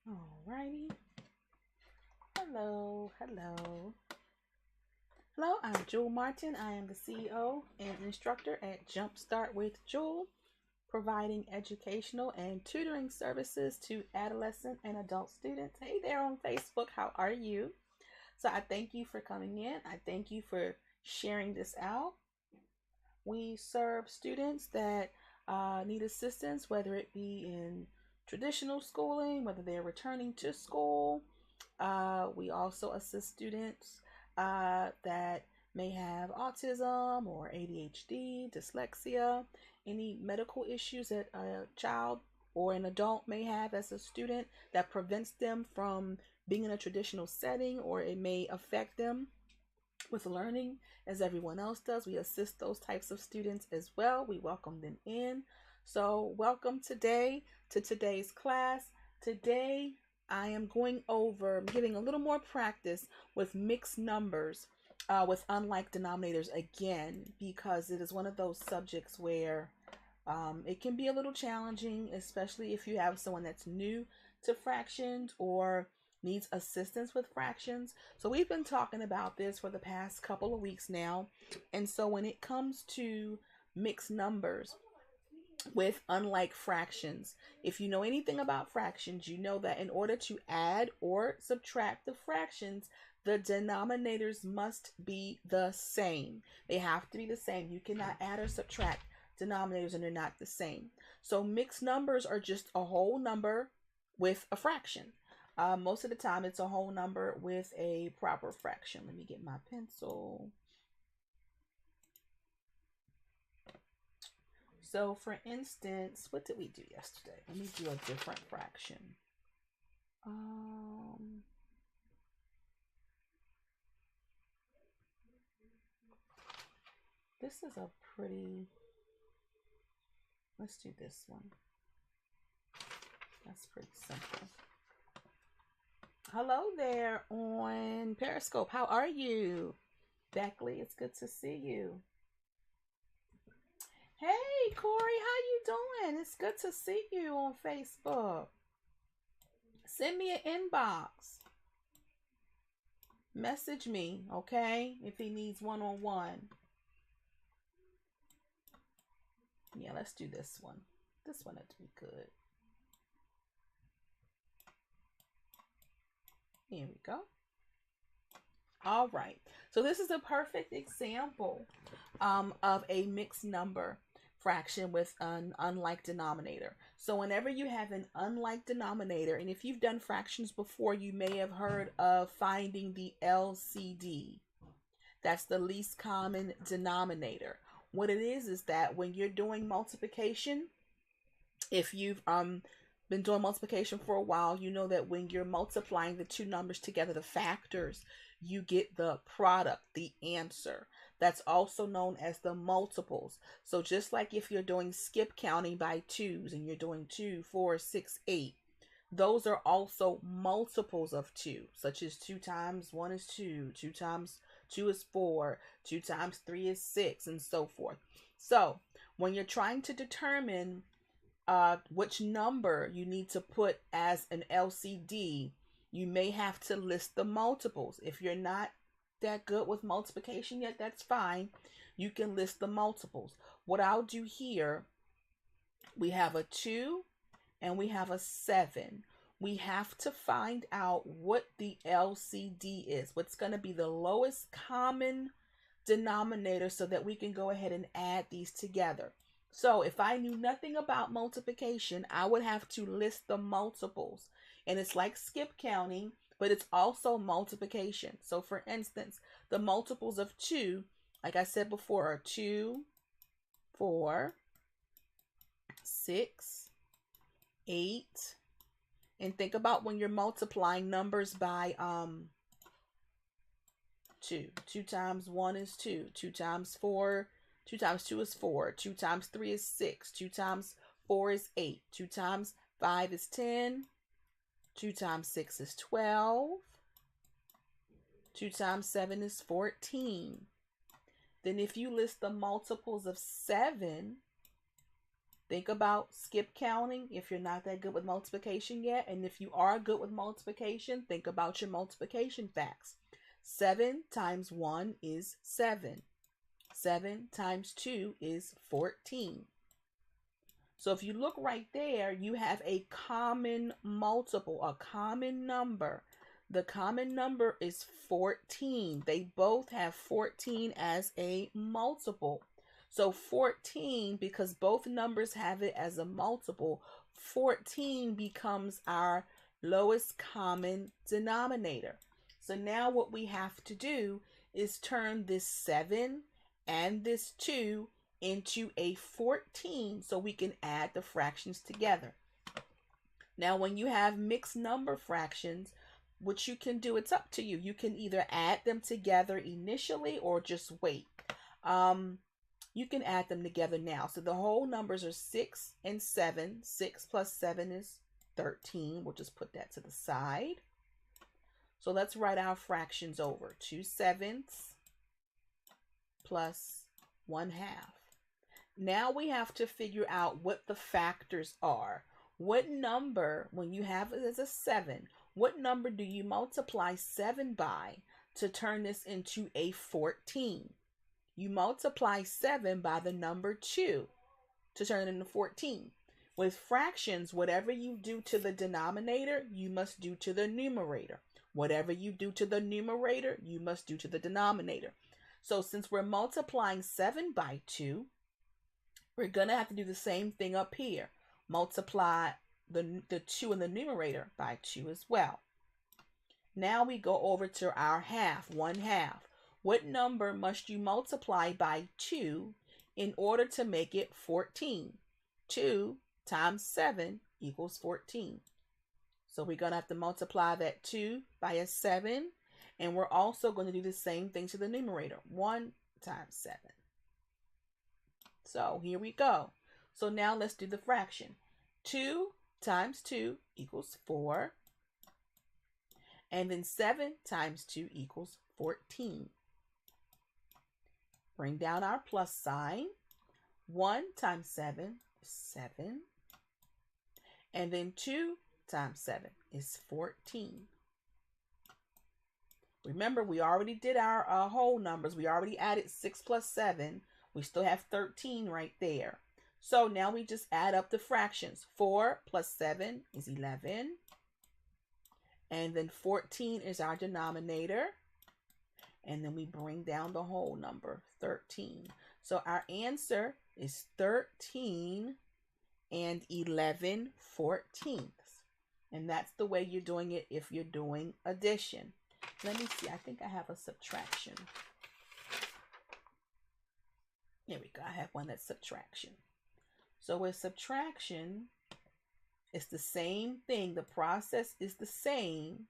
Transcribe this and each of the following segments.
Alrighty. Hello, hello. Hello, I'm Jewel Martin. I am the CEO and instructor at Jumpstart with Jewel, providing educational and tutoring services to adolescent and adult students. Hey there on Facebook, how are you? So I thank you for coming in. I thank you for sharing this out. We serve students that need assistance, whether it be in traditional schooling, whether they're returning to school. We also assist students that may have autism or ADHD, dyslexia, any medical issues that a child or an adult may have as a student that prevents them from being in a traditional setting, or it may affect them with learning as everyone else does. We assist those types of students as well. We welcome them in. So welcome today to today's class. Today I am going over giving a little more practice with mixed numbers with unlike denominators again, because it is one of those subjects where it can be a little challenging, especially if you have someone that's new to fractions or needs assistance with fractions. So we've been talking about this for the past couple of weeks now. And so when it comes to mixed numbers with unlike fractions, if you know anything about fractions, you know that in order to add or subtract the fractions, the denominators must be the same. They have to be the same. You cannot add or subtract denominators and they're not the same. So mixed numbers are just a whole number with a fraction. Most of the time it's a whole number with a proper fraction. Let me get my pencil. So for instance, what did we do yesterday? Let me do a different fraction. This is a pretty, let's do this one. That's pretty simple. Hello there on Periscope. How are you? Beckley, it's good to see you. Hey, Corey, how you doing? It's good to see you on Facebook. Send me an inbox. Message me, okay? If he needs one-on-one. Yeah, let's do this one. This one would be good. Here we go. All right. So this is a perfect example of a mixed number fraction with an unlike denominator. So whenever you have an unlike denominator, and if you've done fractions before, you may have heard of finding the LCD. That's the least common denominator. What it is that when you're doing multiplication, if you've been doing multiplication for a while, you know that when you're multiplying the two numbers together, the factors, you get the product, the answer. That's also known as the multiples. So just like if you're doing skip counting by twos and you're doing 2, 4, 6, 8, those are also multiples of 2, such as 2 times 1 is 2, 2 times 2 is 4, 2 times 3 is 6, and so forth. So when you're trying to determine which number you need to put as an LCD, you may have to list the multiples. If you're not that good with multiplication yet, that's fine. You can list the multiples. What I'll do here, we have a 2 and we have a 7. We have to find out what the LCD is. What's going to be the lowest common denominator so that we can go ahead and add these together. So if I knew nothing about multiplication, I would have to list the multiples. And it's like skip counting, but it's also multiplication. So for instance, the multiples of 2, like I said before, are 2, 4, 6, 8. And think about when you're multiplying numbers by 2. 2 times 1 is 2. 2 times 4, 2 times 2 is 4. 2 times 3 is 6. 2 times 4 is 8. 2 times 5 is 10. 2 times 6 is 12. 2 times 7 is 14. Then if you list the multiples of 7, Think about skip counting if you're not that good with multiplication yet. And if you are good with multiplication, think about your multiplication facts. 7 times 1 is 7. 7 times 2 is 14. So if you look right there, you have a common multiple, a common number. The common number is 14. They both have 14 as a multiple. So 14, because both numbers have it as a multiple, 14 becomes our lowest common denominator. So now what we have to do is turn this 7 and this 2 into a 14 so we can add the fractions together. Now when you have mixed number fractions, what you can do, it's up to you. You can either add them together initially or just wait. You can add them together now. So the whole numbers are 6 and 7. 6 plus 7 is 13. We'll just put that to the side. So let's write our fractions over. 2/7 plus 1/2. Now we have to figure out what the factors are. What number, when you have it as a 7, what number do you multiply 7 by to turn this into a 14? You multiply 7 by the number 2 to turn it into 14. With fractions, whatever you do to the denominator, you must do to the numerator. Whatever you do to the numerator, you must do to the denominator. So since we're multiplying 7 by 2, we're going to have to do the same thing up here. Multiply the 2 in the numerator by 2 as well. Now we go over to our half, 1/2. What number must you multiply by 2 in order to make it 14? 2 times 7 equals 14. So we're going to have to multiply that 2 by a 7. And we're also going to do the same thing to the numerator. 1 times 7. So here we go. So now let's do the fraction. 2 times 2 equals 4. And then 7 times 2 equals 14. Bring down our plus sign. 1 times 7 is 7. And then 2 times 7 is 14. Remember, we already did our whole numbers. We already added 6 plus 7. We still have 13 right there. So now we just add up the fractions. 4 plus 7 is 11. And then 14 is our denominator. And then we bring down the whole number, 13. So our answer is 13 and 11/14. And that's the way you're doing it if you're doing addition. Let me see. I think I have a subtraction. There we go. I have one that's subtraction. So with subtraction, it's the same thing. The process is the same.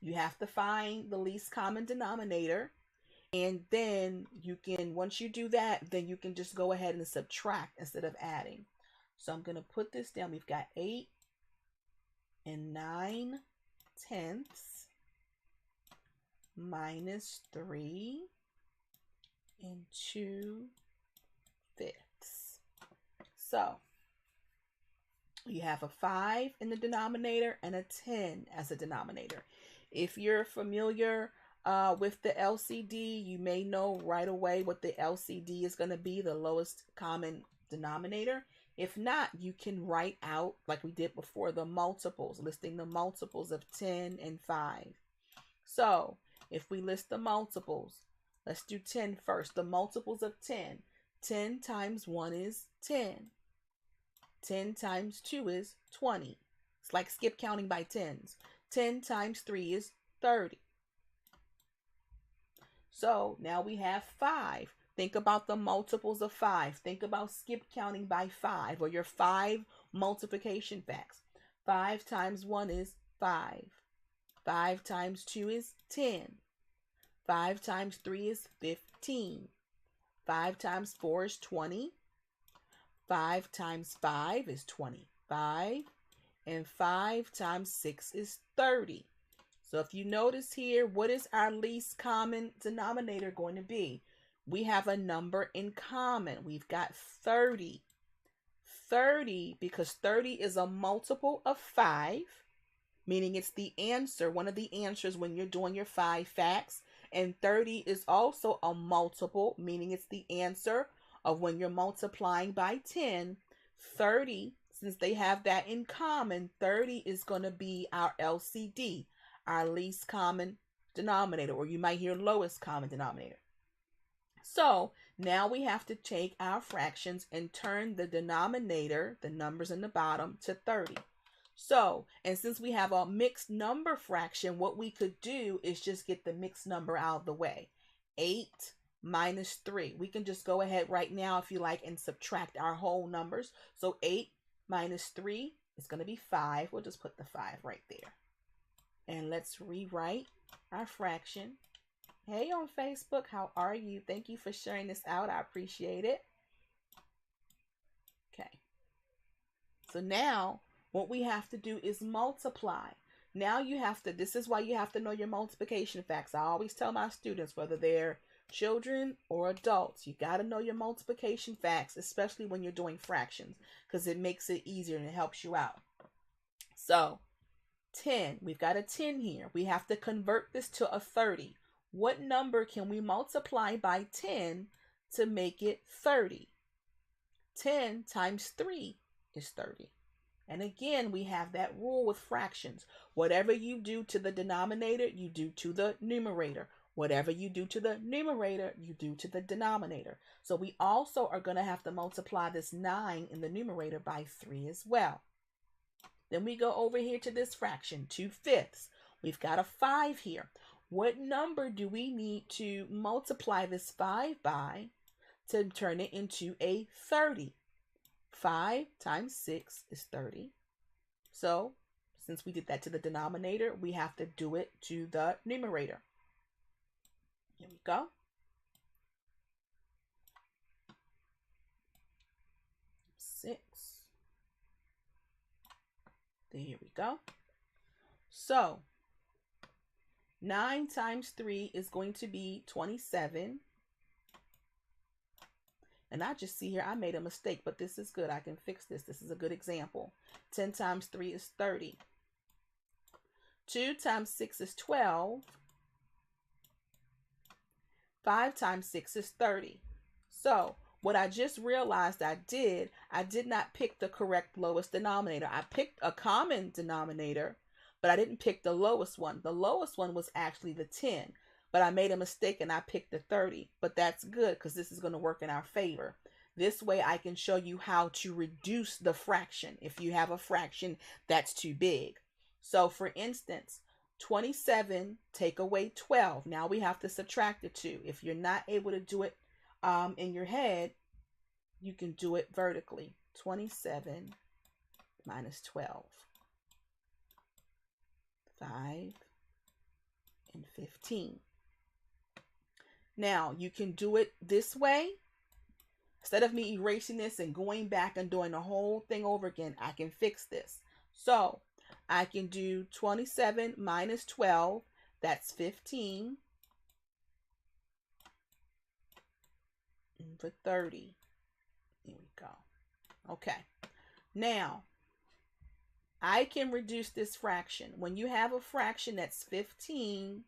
You have to find the least common denominator. And then you can, once you do that, then you can just go ahead and subtract instead of adding. So I'm going to put this down. We've got 8 and 9/10 minus 3 and 2/5. So you have a 5 in the denominator and a 10 as a denominator. If you're familiar with the LCD, you may know right away what the LCD is going to be, the lowest common denominator. If not, you can write out, like we did before, the multiples, listing the multiples of 10 and 5. So if we list the multiples, let's do 10 first. The multiples of 10. 10 times 1 is 10. 10 times 2 is 20. It's like skip counting by tens. 10 times 3 is 30. So now we have 5. Think about the multiples of 5. Think about skip counting by 5 or your 5 multiplication facts. 5 times 1 is 5. 5 times 2 is 10. 5 times 3 is 15. 5 times 4 is 20. 5 times 5 is 25. And 5 times 6 is 30. So if you notice here, what is our least common denominator going to be? We have a number in common. We've got 30. 30, because 30 is a multiple of 5, meaning it's the answer, one of the answers when you're doing your 5 facts. And 30 is also a multiple, meaning it's the answer of when you're multiplying by 10. 30, since they have that in common, 30 is going to be our LCD, our least common denominator, or you might hear lowest common denominator. So now we have to take our fractions and turn the denominator, the numbers in the bottom, to 30. So, and since we have a mixed number fraction, what we could do is just get the mixed number out of the way. 8 minus 3. We can just go ahead right now, if you like, and subtract our whole numbers. So 8 minus 3 is going to be 5. We'll just put the 5 right there. And let's rewrite our fraction. Hey on Facebook, how are you? Thank you for sharing this out. I appreciate it. Okay. So now what we have to do is multiply. Now you have to, this is why you have to know your multiplication facts. I always tell my students, whether they're children or adults, you got to know your multiplication facts, especially when you're doing fractions, because it makes it easier and it helps you out. So 10, we've got a 10 here. We have to convert this to a 30. What number can we multiply by 10 to make it 30? 10 times 3 is 30. And again, we have that rule with fractions. Whatever you do to the denominator, you do to the numerator. Whatever you do to the numerator, you do to the denominator. So we also are going to have to multiply this 9 in the numerator by 3 as well. Then we go over here to this fraction, 2/5. We've got a 5 here. What number do we need to multiply this 5 by to turn it into a 30? 5 times 6 is 30. So, since we did that to the denominator, we have to do it to the numerator. Here we go. 6. There we go. So, 9 times 3 is going to be 27. And I just see here, I made a mistake, but this is good. I can fix this. This is a good example. 10 times 3 is 30. 2 times 6 is 12. 5 times 6 is 30. So what I just realized I did not pick the correct lowest denominator. I picked a common denominator, but I didn't pick the lowest one. The lowest one was actually the 10. But I made a mistake and I picked the 30. But that's good because this is going to work in our favor. This way I can show you how to reduce the fraction if you have a fraction that's too big. So for instance, 27 take away 12. Now we have to subtract the 2. If you're not able to do it in your head, you can do it vertically. 27 minus 12. 5 and 15. Now, you can do it this way. Instead of me erasing this and going back and doing the whole thing over again, I can fix this. So, I can do 27 minus 12. That's 15. For 30. Here we go. Okay. Now, I can reduce this fraction. When you have a fraction that's 15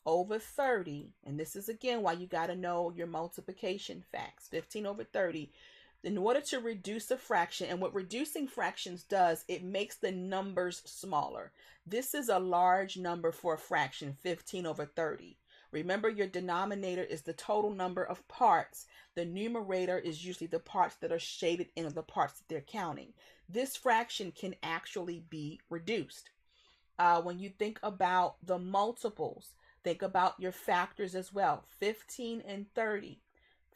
over 30, and this is again why you got to know your multiplication facts. 15 over 30. In order to reduce a fraction, and what reducing fractions does, it makes the numbers smaller. This is a large number for a fraction, 15 over 30. Remember, your denominator is the total number of parts. The numerator is usually the parts that are shaded in, the parts that they're counting. This fraction can actually be reduced. When you think about the multiples, think about your factors as well. 15 and 30.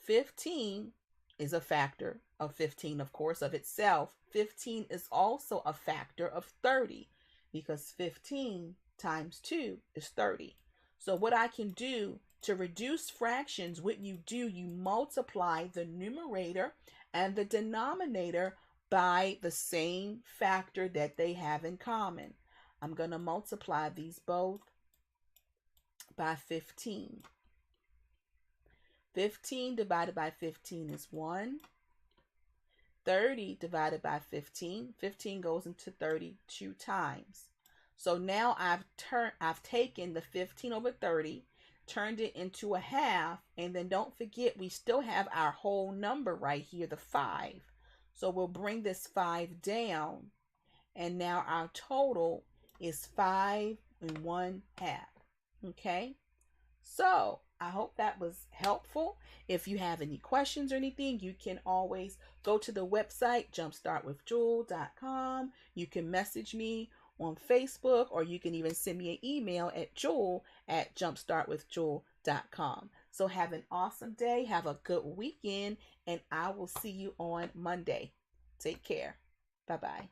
15 is a factor of 15, of course, of itself. 15 is also a factor of 30 because 15 times 2 is 30. So what I can do to reduce fractions, what you do, you multiply the numerator and the denominator by the same factor that they have in common. I'm going to multiply these both by 15. 15 divided by 15 is 1. 30 divided by 15. 15 goes into 30 two times. So now I've taken the 15 over 30, turned it into a half, and then don't forget we still have our whole number right here, the 5. So we'll bring this 5 down, and now our total is 5 and 1/2. Okay? So I hope that was helpful. If you have any questions or anything, you can always go to the website jumpstartwithjewel.com. You can message me on Facebook, or you can even send me an email at jewel@jumpstartwithjewel.com. So have an awesome day. Have a good weekend, and I will see you on Monday. Take care. Bye-bye.